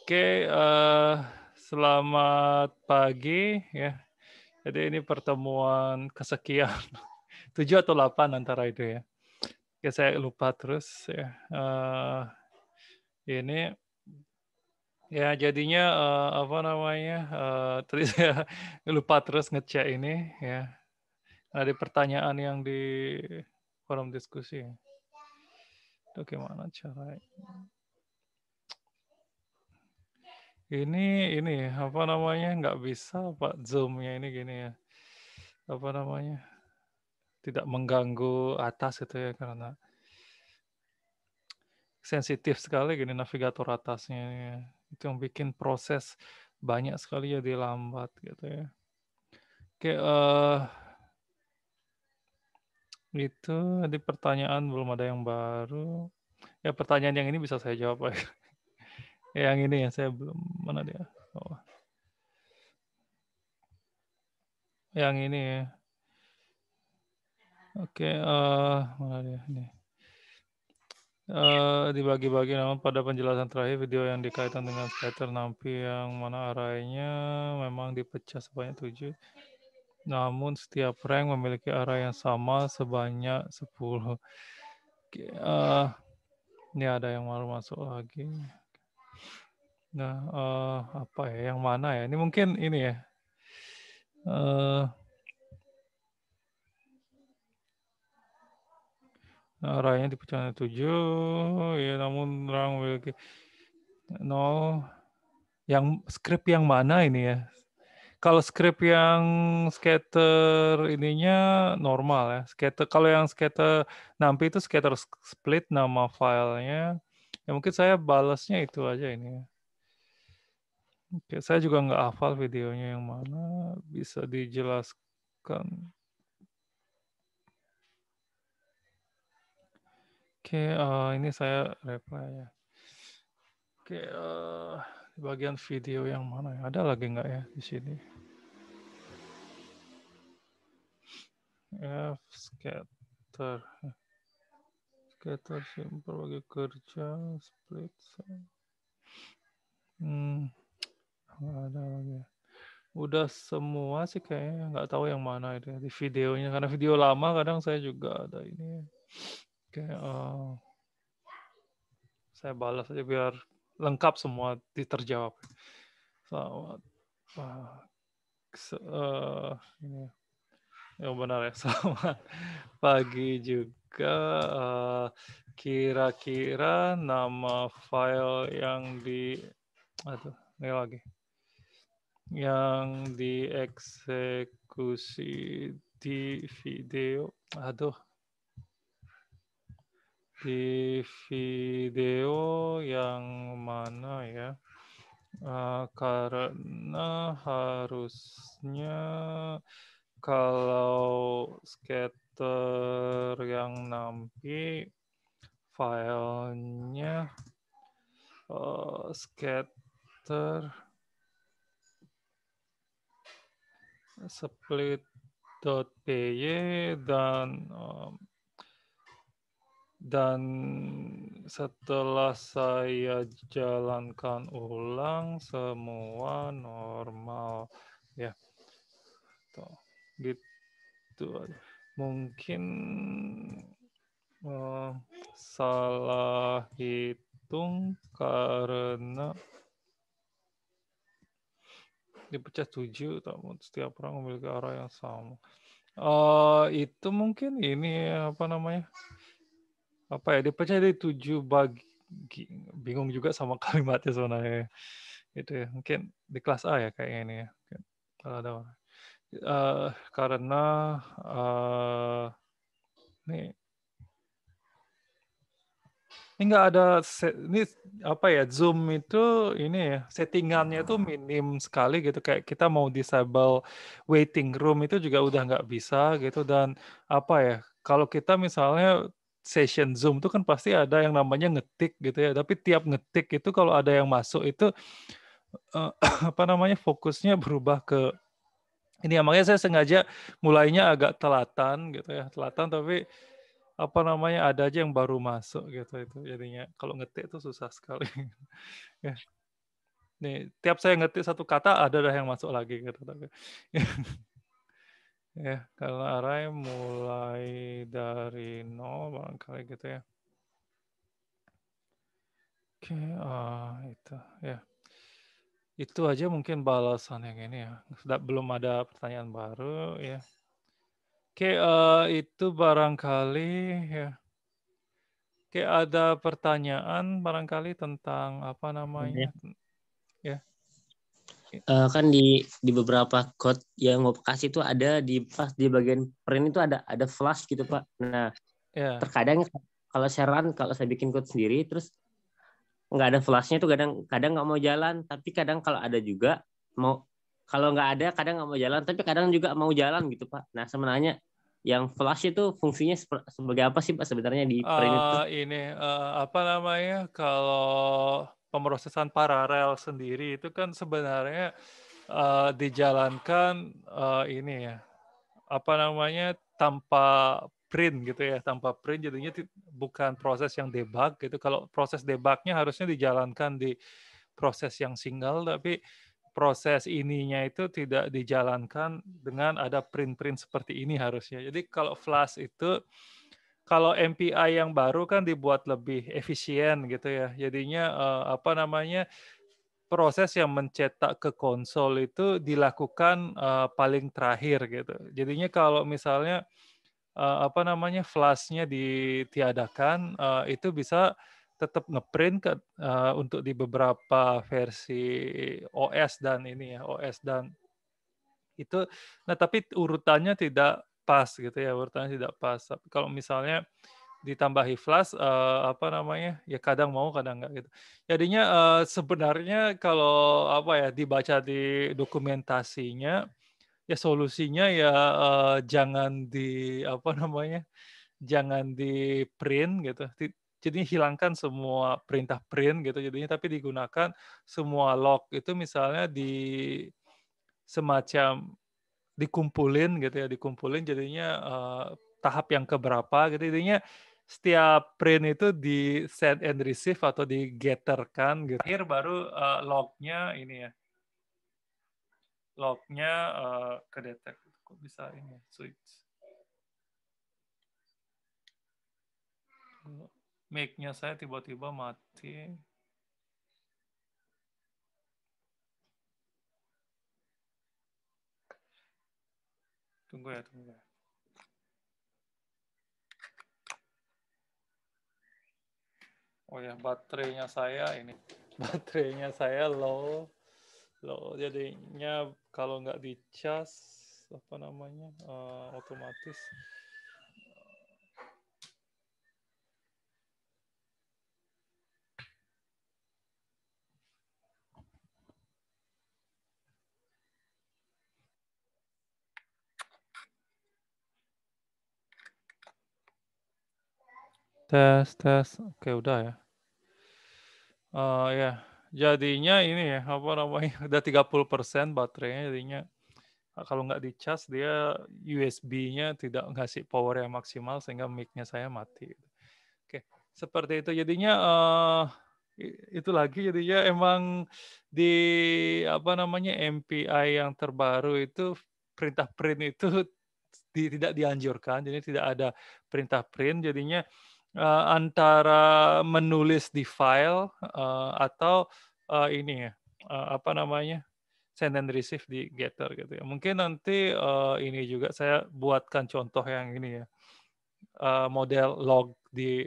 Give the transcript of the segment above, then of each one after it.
Oke, selamat pagi ya. Jadi ini pertemuan kesekian, 7 atau 8 antara itu ya. Oke, saya lupa terus ya, ini ya jadinya, apa namanya, tadi saya lupa terus ngecek ini ya, ada pertanyaan yang di forum diskusi ya. Itu gimana caranya? Ini apa namanya, nggak bisa Pak Zoom-nya ini gini ya, apa namanya, tidak mengganggu atas itu ya, karena sensitif sekali gini navigator atasnya ini ya. Itu yang bikin proses banyak sekali jadi lambat gitu ya. Oke, itu di pertanyaan belum ada yang baru. Ya pertanyaan yang ini bisa saya jawab aja. Yang ini ya saya belum, mana dia? Oh, yang ini ya. Oke, mana dia? Ini. Dibagi-bagi namun pada penjelasan terakhir video yang dikaitkan dengan scatter nampi yang mana arahnya memang dipecah sebanyak 7. Namun setiap rank memiliki arah yang sama sebanyak 10. Oke, ini ada yang baru masuk lagi. Nah, apa ya, yang mana ya? Ini mungkin ini ya. Eh, arahnya dipecah 7, ya namun rank memiliki 0. Yang script yang mana ini ya? Kalau script yang scatter ininya normal ya. Scatter kalau yang scatter nampi itu scatter split nama filenya. Ya mungkin saya balasnya itu aja ini ya. Oke, saya juga nggak hafal videonya yang mana, bisa dijelaskan. Oke, ini saya reply ya. Oke, di bagian video yang mana ya? Ada lagi nggak ya di sini? F scatter. Scatter simple bagi kerja, split. Nggak ada lagi ya. Udah semua sih kayaknya, nggak tahu yang mana itu ya, di videonya. Karena video lama kadang saya juga ada ini. Kayak saya balas aja biar lengkap semua terjawab. Selamat ini yang benar ya. Selamat pagi juga. Kira-kira nama file yang aduh, ini lagi. Yang dieksekusi di video, di video yang mana ya? Karena harusnya kalau scatter yang nampi filenya scatter split.py dan setelah saya jalankan ulang semua normal ya. Tuh, gitu aja. Mungkin salah hitung karena dipecah 7, namun setiap orang memiliki arah yang sama. Itu mungkin ini apa namanya? Apa ya, dipecah dari 7 bagi, bingung juga sama kalimatnya sebenarnya. Itu ya, mungkin di kelas A ya kayaknya ini ya. Kalau ada karena nih ini nggak ada ini apa ya, Zoom itu ini ya, settingannya tuh minim sekali gitu, kayak kita mau disable waiting room itu juga udah nggak bisa gitu, dan apa ya, kalau kita misalnya session Zoom tuh kan pasti ada yang namanya ngetik gitu ya, tapi tiap ngetik itu kalau ada yang masuk itu, apa namanya, fokusnya berubah ke ini ya, makanya saya sengaja mulainya agak telatan gitu ya, telatan tapi apa namanya, ada aja yang baru masuk gitu itu jadinya kalau ngetik itu susah sekali. Ya. Nih, tiap saya ngetik satu kata ada dah yang masuk lagi gitu. Ya, kalau array mulai dari nol barangkali gitu ya. Oke, itu ya. Itu aja mungkin balasan yang ini ya. Belum ada pertanyaan baru ya. Oke, itu barangkali ya. Oke, ada pertanyaan barangkali tentang apa namanya? Ya. Kan di beberapa code yang mau kasih itu ada di pas di bagian print itu ada flash gitu Pak. Nah Ya. terkadang kalau saya run, kalau saya bikin code sendiri terus nggak ada flashnya tuh kadang kadang nggak mau jalan, tapi kadang kalau ada juga mau, kalau nggak ada kadang nggak mau jalan, tapi kadang juga mau jalan gitu Pak. Nah sebenarnya yang flash itu fungsinya sebagai apa sih Pak sebenarnya di print itu? Apa namanya, kalau pemrosesan paralel sendiri itu kan sebenarnya, dijalankan, ini ya, apa namanya, tanpa print gitu ya, tanpa print jadinya bukan proses yang debug gitu. Kalau proses debug-nya harusnya dijalankan di proses yang single, tapi proses ininya itu tidak dijalankan dengan ada print-print seperti ini harusnya. Jadi kalau Flash itu kalau MPI yang baru kan dibuat lebih efisien gitu ya. Jadinya, apa namanya, proses yang mencetak ke konsol itu dilakukan, paling terakhir gitu. Jadinya kalau misalnya, apa namanya, flash-nya ditiadakan, itu bisa tetap ngeprint untuk di beberapa versi OS dan ini ya, OS dan itu. Nah, tapi urutannya tidak pas gitu ya, urutannya tidak pas. Tapi kalau misalnya ditambahi flash, apa namanya, ya kadang mau kadang enggak gitu. Jadinya, sebenarnya kalau apa ya, dibaca di dokumentasinya, ya solusinya ya, jangan apa namanya, jangan di-print gitu. Jadi hilangkan semua perintah print gitu jadinya, tapi digunakan semua log itu misalnya semacam dikumpulin gitu ya, dikumpulin jadinya, tahap yang keberapa gitu, jadinya setiap print itu di send and receive atau di-getter-kan gitu. Akhir baru, log-nya ini ya, log-nya, kedetek. Kok bisa ini switch? Mic-nya saya tiba-tiba mati. Tunggu ya, tunggu ya. Oh ya, baterainya saya ini, baterainya saya low, jadinya kalau nggak dicas apa namanya, otomatis. Tes tes, oke udah ya. Ya, jadinya ini ya, apa namanya, udah 30% baterainya jadinya, kalau nggak dicas dia USB-nya tidak ngasih power yang maksimal sehingga mic-nya saya mati. Oke, seperti itu jadinya, itu lagi jadinya emang di apa namanya, MPI yang terbaru itu perintah print itu tidak dianjurkan, jadi tidak ada perintah print jadinya, antara menulis di file, atau, ini ya, apa namanya, send and receive di Getter gitu ya. Mungkin nanti, ini juga saya buatkan contoh yang ini ya, model log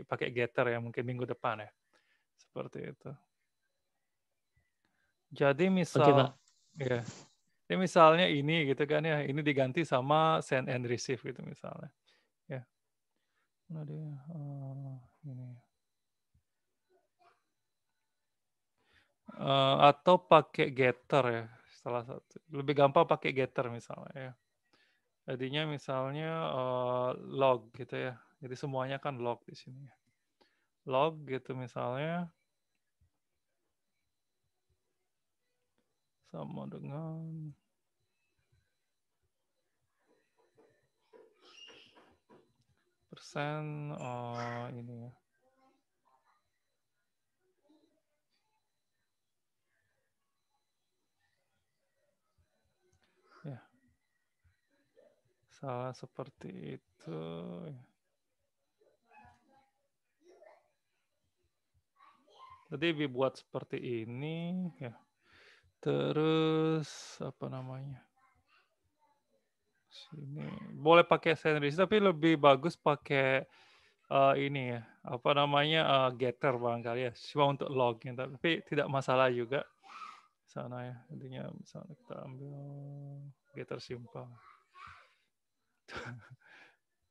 pakai Getter ya mungkin minggu depan ya, seperti itu. Jadi Oke Pak. ya, jadi misalnya ini gitu kan ya, ini diganti sama send and receive gitu misalnya, ya. Mana dia, ini. Atau pakai Getter ya, salah satu. Lebih gampang pakai Getter misalnya ya. Jadinya misalnya, log gitu ya. Jadi semuanya kan log di sini ya. Log gitu misalnya sama dengan persen, ini ya. Salah seperti itu. Jadi dibuat seperti ini ya. Terus apa namanya? Sini boleh pakai sandwich tapi lebih bagus pakai ini ya, apa namanya, getter barangkali ya, cuma untuk login tapi tidak masalah juga sana ya. Intinya misalnya kita ambil getter simple.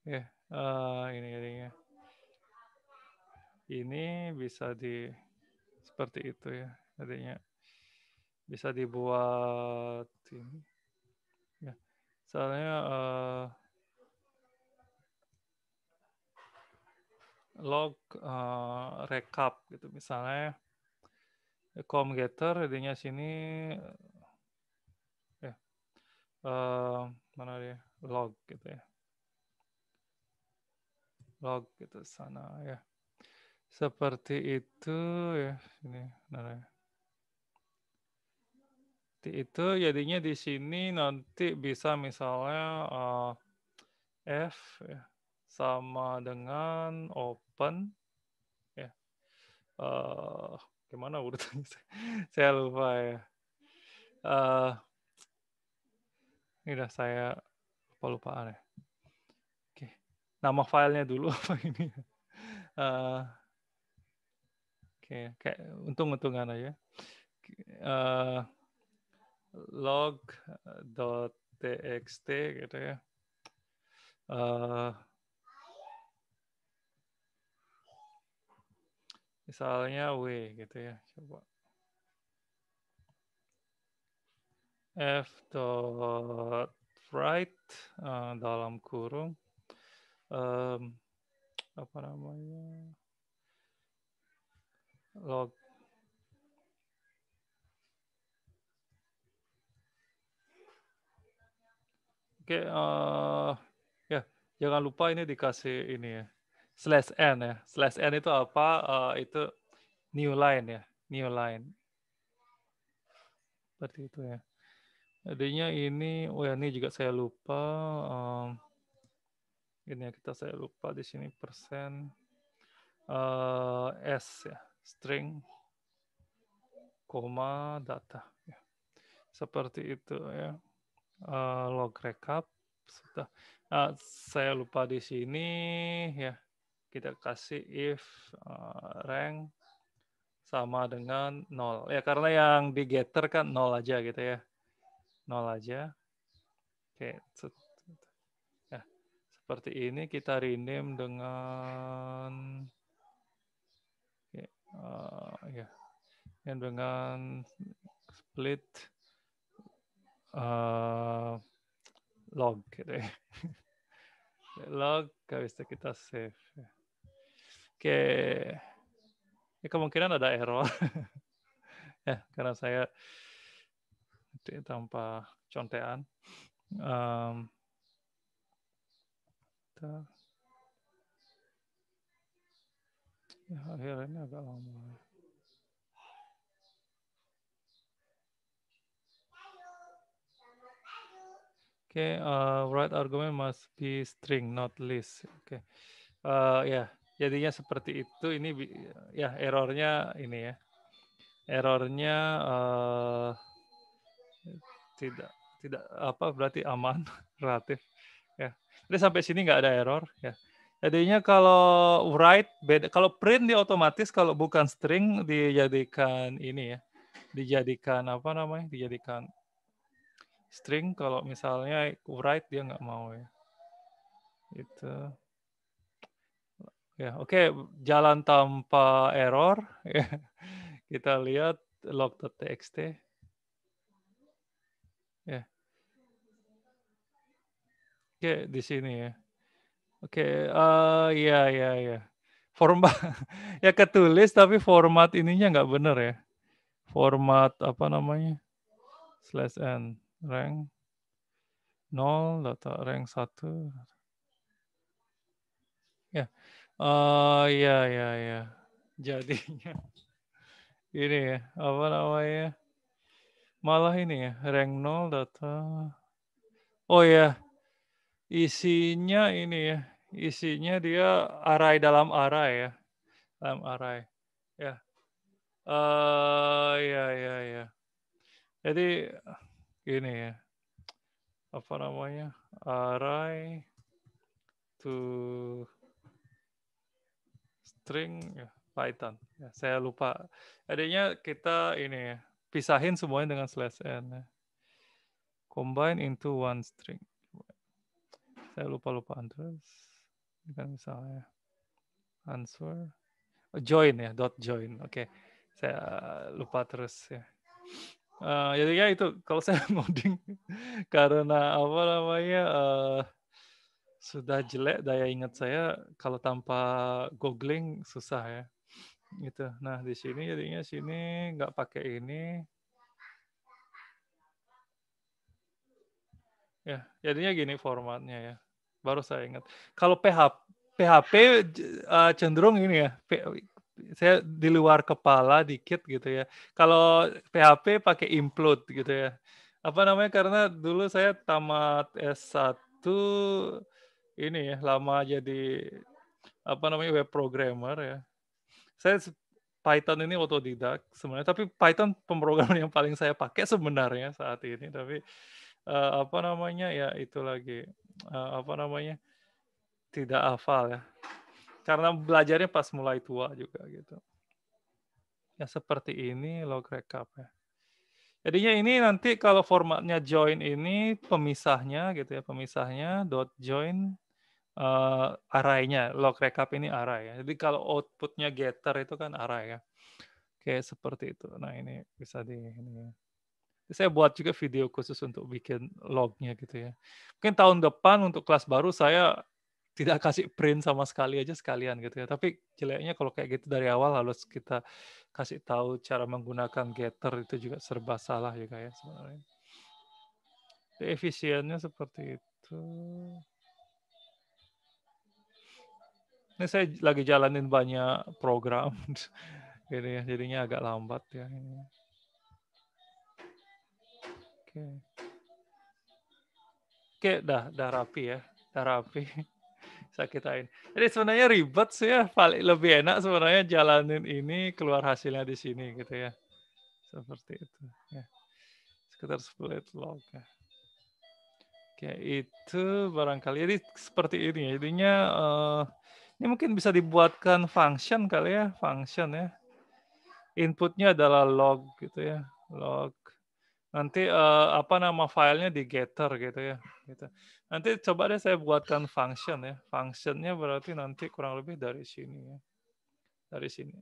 Ya, ini jadinya. Ini bisa seperti itu ya, jadinya bisa dibuat ini ya. Soalnya log recap gitu misalnya com getter jadinya sini ya mana dia log gitu ya, log gitu sana ya. Seperti itu ya sini. Nah, itu jadinya di sini nanti bisa misalnya F ya, sama dengan open ya. Gimana urutannya? Saya lupa ya. Ini udah saya lupa-lupaan ya. Oke. Nama filenya dulu apa ini? Oke, kayak untung-untungan aja. Log.txt gitu ya. Misalnya W gitu ya. Coba. F.write dalam kurung apa namanya log oke ya jangan lupa ini dikasih ini ya /n ya /n itu apa itu new line ya new line seperti itu ya. Jadinya ini oh ya ini juga saya lupa ini ya saya lupa di sini persen s ya string koma data ya. Seperti itu ya. Log recap sudah. Saya lupa di sini ya. Kita kasih if rank sama dengan 0. Ya karena yang di getter kan 0 aja gitu ya. 0 aja. Oke. Ya. Seperti ini kita rename dengan ya. Dengan split log gitu ya. Log habis itu kita save. Oke. Ya, kemungkinan ada error. Ya, karena saya tanpa contekan. Ya, akhirnya agak lama. Oke, write argument must be string, not list. Oke. Ya, jadinya seperti itu. Ini ya errornya ini ya. Errornya tidak apa berarti aman relatif ya. Jadi sampai sini nggak ada error ya. Jadinya kalau write beda, kalau print dia otomatis kalau bukan string dijadikan ini ya. Dijadikan apa namanya? Dijadikan string, kalau misalnya write dia nggak mau ya. Itu ya oke, jalan tanpa error ya. Kita lihat log.txt ya. Oke, di sini ya. Oke, ya. Format ya ketulis tapi format ininya nggak bener ya. Format apa namanya? /n rank 0 data rank 1. Ya. Ya. Jadinya ini ya, apa namanya? Malah ini ya, rank 0 data. Oh ya, Isinya ini ya, isinya dia array dalam array ya, dalam array. Ya, ya. Jadi gini ya, apa namanya, array to string ya, Python. Ya, saya lupa. Adanya kita ini ya, pisahin semuanya dengan /n ya. Combine into one string. Saya lupa-lupaan terus. Ini kan misalnya answer join ya, dot join. Oke. Saya lupa terus ya. Jadi ya itu kalau saya ngoding karena apa namanya sudah jelek daya ingat saya kalau tanpa googling susah ya. Gitu. Nah di sini jadinya sini nggak pakai ini. Ya, jadinya gini formatnya ya. Baru saya ingat. Kalau PHP cenderung ini ya. Saya di luar kepala dikit gitu ya. Kalau PHP pakai implode gitu ya. Apa namanya? Karena dulu saya tamat S1 ini ya, lama jadi apa namanya web programmer ya. Saya Python ini otodidak sebenarnya, tapi Python pemrograman yang paling saya pakai sebenarnya saat ini. Tapi apa namanya ya itu lagi apa namanya tidak hafal ya. Karena belajarnya pas mulai tua juga gitu. Ya seperti ini log recap ya. Jadinya ini nanti kalau formatnya join ini pemisahnya gitu ya, pemisahnya dot join array-nya, log recap ini array ya. Jadi kalau outputnya getter itu kan array ya. Kayak seperti itu. Nah ini bisa di ini ya. Saya buat juga video khusus untuk bikin lognya gitu ya. Mungkin tahun depan untuk kelas baru saya tidak kasih print sama sekali aja sekalian gitu ya. Tapi jeleknya kalau kayak gitu dari awal harus kita kasih tahu cara menggunakan getter itu juga serba salah juga ya sebenarnya. Efisiennya seperti itu. Ini saya lagi jalanin banyak program. Gitu ya, jadinya agak lambat ya ini. Oke, dah rapi ya. Dah rapi. Sakitain. Jadi sebenarnya ribet sih ya, paling lebih enak sebenarnya jalanin ini keluar hasilnya di sini gitu ya. Seperti itu ya. Sekitar split log ya. Oke, itu barangkali jadi seperti ini ya. Jadinya ini mungkin bisa dibuatkan function kali ya, function ya. Inputnya adalah log gitu ya, log. Nanti apa nama filenya di getter gitu ya. Gitu. Nanti coba deh saya buatkan function ya. Functionnya berarti nanti kurang lebih dari sini ya. Dari sini.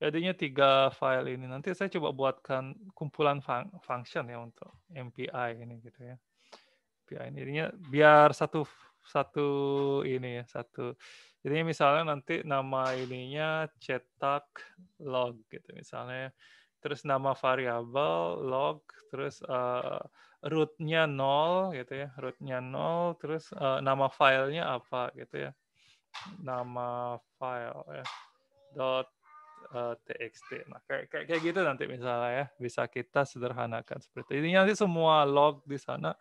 Jadinya 3 file ini. Nanti saya coba buatkan kumpulan function ya untuk MPI ini gitu ya. MPI ini jadinya biar satu ini ya, satu. Jadinya misalnya nanti nama ininya cetak log gitu misalnya. Terus nama variabel log, terus root-nya 0 gitu ya, root-nya 0, terus nama filenya apa gitu ya. Nama file ya. .txt. Nah, kayak gitu nanti misalnya ya, bisa kita sederhanakan seperti ini. Nanti semua log di sana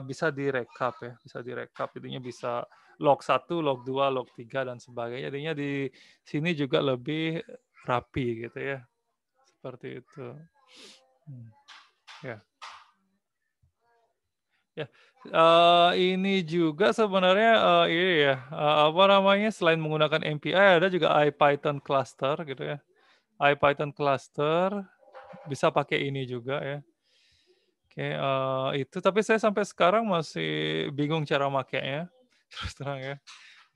bisa direkap ya, bisa direkap. Jadinya bisa log 1, log 2, log 3 dan sebagainya. Jadinya di sini juga lebih rapi gitu ya. Seperti itu. Ya. Ya. Ini juga sebenarnya ini ya, apa namanya, selain menggunakan MPI ada juga IPython cluster gitu ya. IPython cluster bisa pakai ini juga ya. Oke, itu tapi saya sampai sekarang masih bingung cara makainya. Terus terang ya.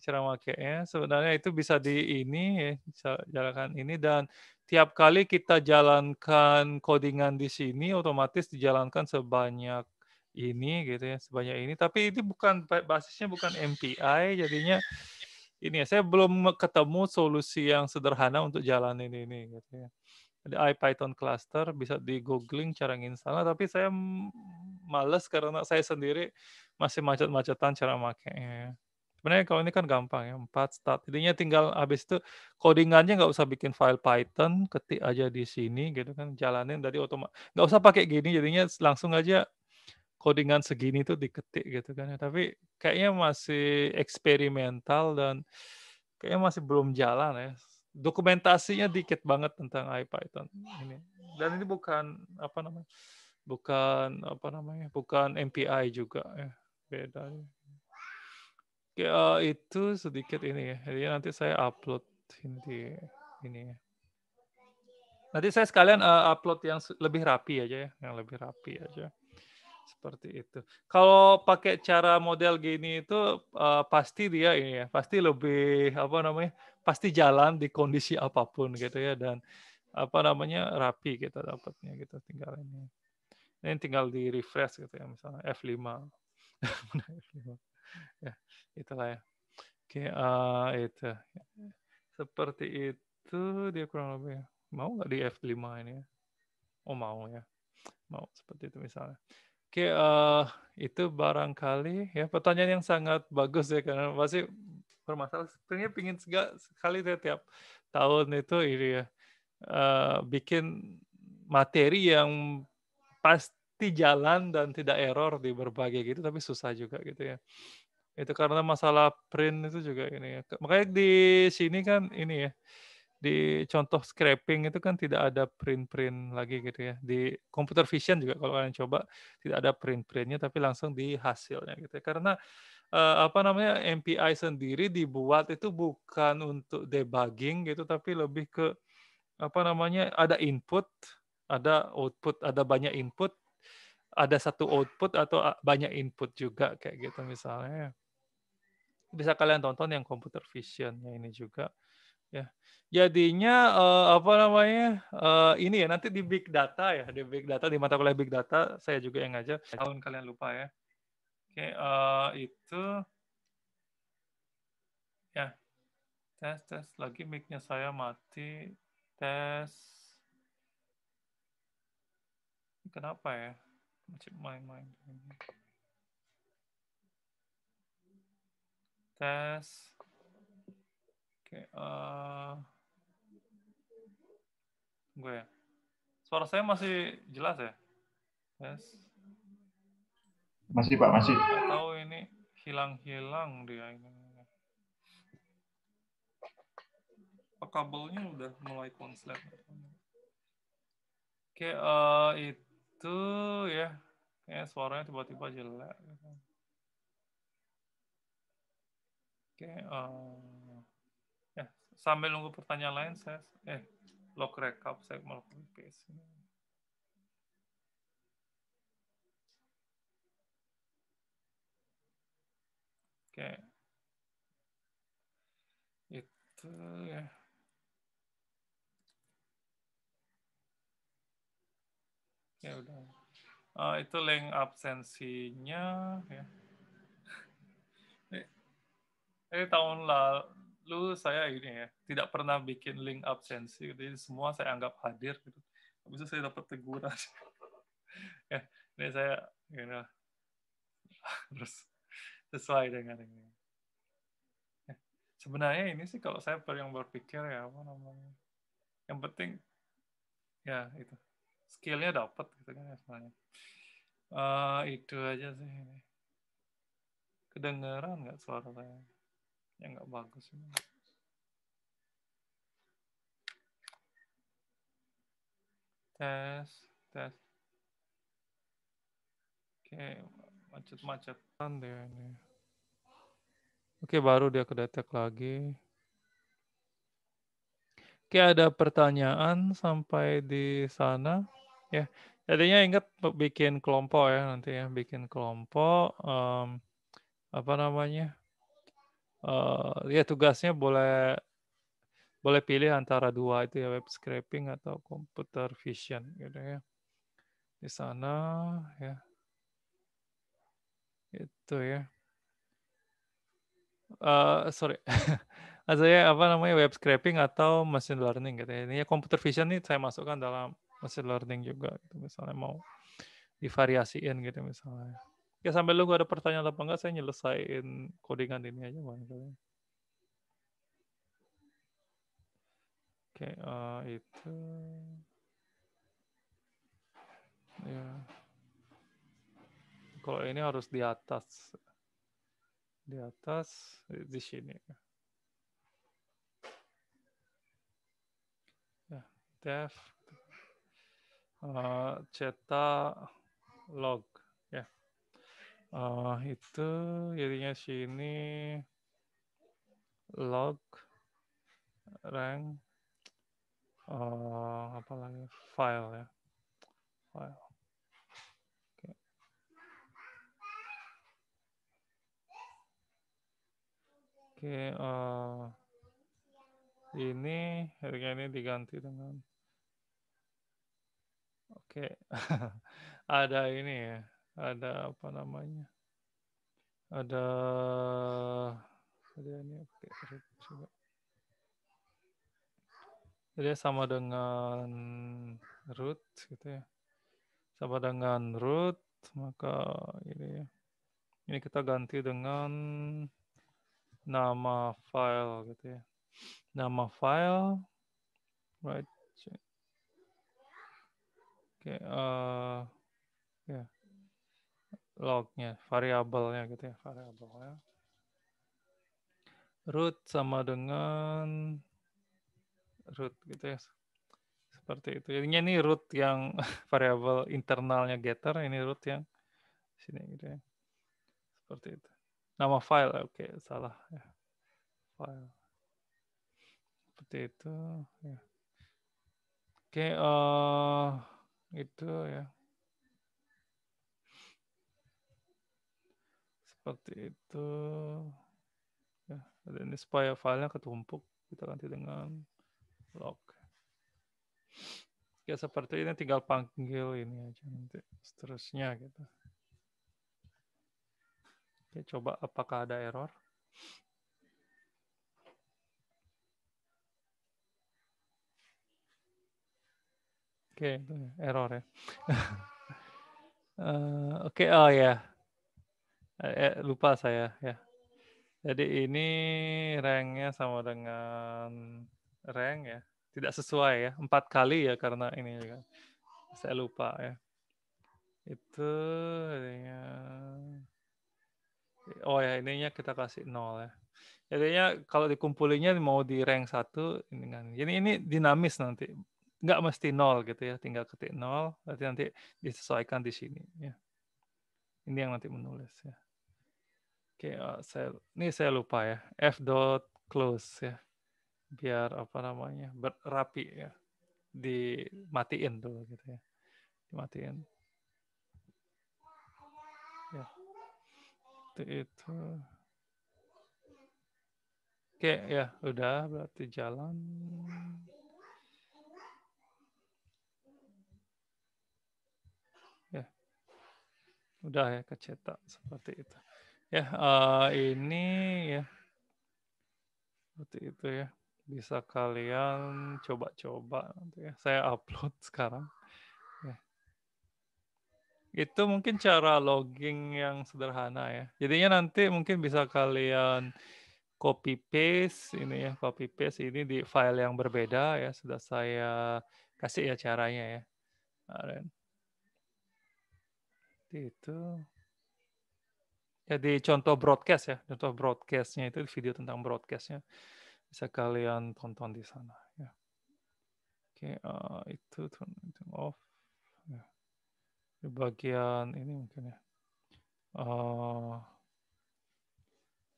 Cara makainya sebenarnya itu bisa di ini ya, bisa jalankan ini dan tiap kali kita jalankan codingan di sini otomatis dijalankan sebanyak ini gitu ya, sebanyak ini. Tapi ini bukan basisnya bukan MPI jadinya ini ya, saya belum ketemu solusi yang sederhana untuk jalanin ini gitu ya. Ada IPython cluster bisa di googling cara nginstalnya tapi saya males karena saya sendiri masih macet-macetan cara makainya ya. Sebenarnya kalau ini kan gampang ya, 4 start. Jadinya tinggal habis itu codingannya nggak usah bikin file Python, ketik aja di sini gitu kan, jalanin dari nggak usah pakai gini, jadinya langsung aja codingan segini tuh diketik gitu kan ya. Tapi kayaknya masih eksperimental dan kayaknya masih belum jalan ya. Dokumentasinya dikit banget tentang IPython ini. Dan ini bukan bukan MPI juga ya. Beda. Ya, itu sedikit ini ya. Jadi nanti saya upload ini ya. Nanti saya sekalian upload yang lebih rapi aja ya, yang lebih rapi aja. Seperti itu. Kalau pakai cara model gini itu pasti dia ini ya, pasti lebih pasti jalan di kondisi apapun gitu ya dan rapi kita dapatnya gitu tinggal ini. Ini tinggal di refresh gitu ya misalnya F5. F5. Ya, itulah ya. Oke, itu. Seperti itu dia kurang lebih. Mau nggak di F5 ini ya? Oh mau ya. Mau seperti itu misalnya. Oke, itu barangkali ya pertanyaan yang sangat bagus ya karena pasti bermasalah. Sebenarnya pingin sekali saya tiap tahun itu ini ya bikin materi yang pasti jalan dan tidak error di berbagai gitu, tapi susah juga gitu ya. Itu karena masalah print itu juga ini ya. Makanya di sini kan ini ya, di contoh scraping itu kan tidak ada print-print lagi gitu ya. Di computer vision juga kalau kalian coba tidak ada print-printnya tapi langsung di hasilnya gitu ya. Karena MPI sendiri dibuat itu bukan untuk debugging gitu tapi lebih ke ada input, ada output, ada banyak input, ada satu output atau banyak input juga kayak gitu misalnya. Bisa kalian tonton yang computer vision-nya ini juga ya. Jadinya ini ya nanti di big data ya, di big data di mata kuliah big data saya juga yang ngajar. Tahun kalian lupa ya. Oke, itu ya tes lagi mic-nya saya mati. Tes. Kenapa ya? Macam main-main. Tes. Oke, tunggu ya. Suara saya masih jelas ya? Tes. Masih Pak, masih. Nggak tahu ini hilang-hilang dia ini. Kabelnya udah mulai konslet. Oke, itu ya. Kayak suaranya tiba-tiba jelek. Oke, ya sambil nunggu pertanyaan lain saya log recap saya mau copy paste. Oke. Itu ya. Ya udah. Itu link absensinya ya. Ini tahun lalu saya ini ya tidak pernah bikin link absensi, jadi semua saya anggap hadir gitu. Habis itu saya dapat teguran. Ya, ini saya harus sesuai dengan ini. Ya, sebenarnya ini sih kalau saya yang berpikir ya yang penting ya itu skillnya dapat gitu kan ya sebenarnya. Itu aja sih ini. Kedengeran nggak suara saya? Yang nggak bagus ini. Tes. Oke, macet-macetan deh ini. Oke, baru dia kedetek lagi. Oke, ada pertanyaan sampai di sana. Ya, jadinya ingat bikin kelompok ya nanti ya, bikin kelompok. Ya tugasnya boleh pilih antara dua itu ya, web scraping atau computer vision gitu ya. Di sana ya. Itu ya. Sorry. Saya web scraping atau machine learning gitu ya. Ini ya computer vision nih saya masukkan dalam machine learning juga gitu. Misalnya mau divariasiin gitu misalnya. Ya sambil nunggu ada pertanyaan apa enggak saya nyelesain codingan ini aja barangkali. Oke, itu ya Kalau ini harus di atas. Di atas, di sini. Ya, dev, cetak log. Ya, itu jadinya sini log rank apa lagi file ya, file. Oke, ini harga ini diganti dengan ada ini ya, ada apa namanya, ada ini root juga. Jadi sama dengan root gitu ya, sama dengan root, maka ini ya, ini kita ganti dengan nama file gitu ya, nama file, right? Oke, ya, lognya, variabelnya gitu ya, variabelnya. Root sama dengan root gitu ya, seperti itu. Jadinya ini root yang variabel internalnya getter, ini root yang sini gitu ya, seperti itu. Nama file, oke, salah ya, file seperti itu ya. Oke, itu ya, seperti itu ya. Dan ini supaya filenya ketumpuk, kita ganti dengan log. Ya seperti ini, tinggal panggil ini aja nanti seterusnya gitu. Oke, coba apakah ada error. Oke, itu error ya. Oke, oh ya, lupa saya ya. Jadi ini ranknya sama dengan rank ya, tidak sesuai ya, 4 kali ya karena ini juga. Saya lupa ya. Itu jadinya, oh ya ininya kita kasih 0 ya. Jadinya kalau dikumpulinya mau di rank 1 ini kan. Jadi ini dinamis nanti. Nggak mesti 0 gitu ya, tinggal ketik 0, berarti nanti disesuaikan di sini ya. Ini yang nanti menulis ya. Oke, ini saya lupa ya. F.close ya. Biar apa namanya, rapi ya. Dimatiin dulu gitu ya. Dimatiin. Ya. Itu. Oke, ya udah berarti jalan. Ya. Udah ya kecetak seperti itu. Ya, ini ya seperti itu ya. Bisa kalian coba-coba nanti ya. Saya upload sekarang. Ya. Itu mungkin cara logging yang sederhana ya. Jadinya nanti mungkin bisa kalian copy paste ini ya, copy paste ini di file yang berbeda ya. Sudah saya kasih ya caranya ya. Kemarin. Itu. Ya di contoh broadcast ya, contoh broadcastnya itu video tentang broadcastnya bisa kalian tonton di sana ya. Oke, itu turn off ya. Di bagian ini mungkin ya,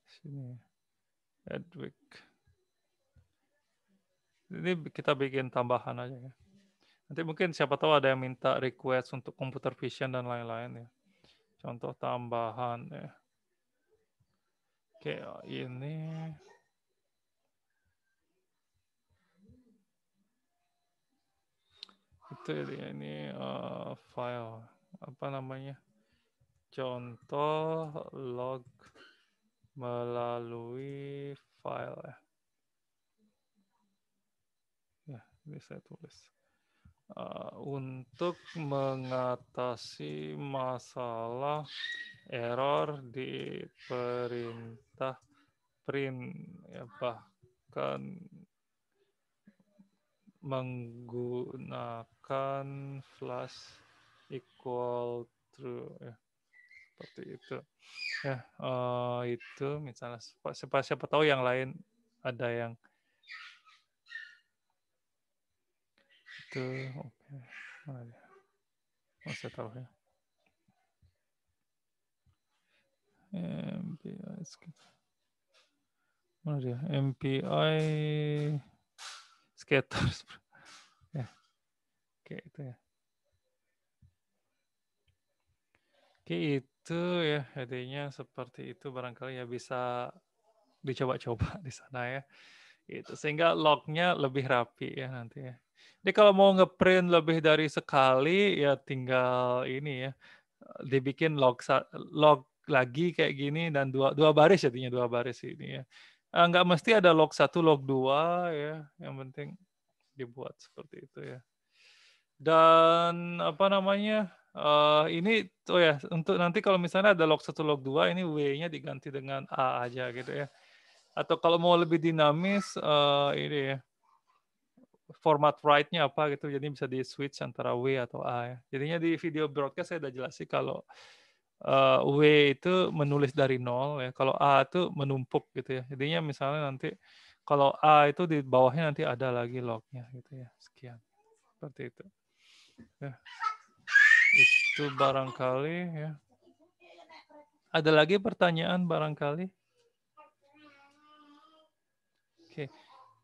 sini Edwick, ini kita bikin tambahan aja ya. Nanti mungkin siapa tahu ada yang minta request untuk computer vision dan lain-lain ya, contoh tambahan ya. Oke, ini itu ini file apa namanya, contoh log melalui file ya. Ya, ini saya tulis. Untuk mengatasi masalah error di perintah print ya, bahkan menggunakan flash equal true ya. seperti itu. Ya, itu misalnya siapa tahu yang lain ada yang itu oke. Mana dia? Saya tahu ya. MPI mana dia? MPI skaters. Ya, kayak itu ya. Oke, itu ya idenya seperti itu, barangkali ya bisa dicoba-coba di sana ya. Itu sehingga lognya lebih rapi ya nanti ya. Jadi kalau mau ngeprint lebih dari sekali ya tinggal ini ya, dibikin log lagi kayak gini dan dua baris jadinya, 2 baris ini ya. Nggak mesti ada log 1, log 2 ya, yang penting dibuat seperti itu ya. Dan apa namanya, ini oh ya, untuk nanti kalau misalnya ada log 1, log 2 ini W-nya diganti dengan A aja gitu ya. Atau kalau mau lebih dinamis, ini ya, format write-nya apa gitu, jadi bisa di-switch antara W atau A ya. Jadinya di video broadcast saya udah jelasin kalau, W itu menulis dari 0 ya, kalau A itu menumpuk gitu ya. Jadinya misalnya nanti kalau A itu di bawahnya nanti ada lagi log-nya gitu ya, sekian, seperti itu. Ya, itu barangkali ya. Ada lagi pertanyaan barangkali? Oke.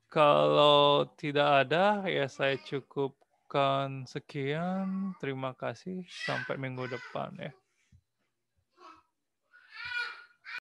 Kalau tidak ada, ya saya cukupkan sekian. Terima kasih. Sampai minggu depan ya.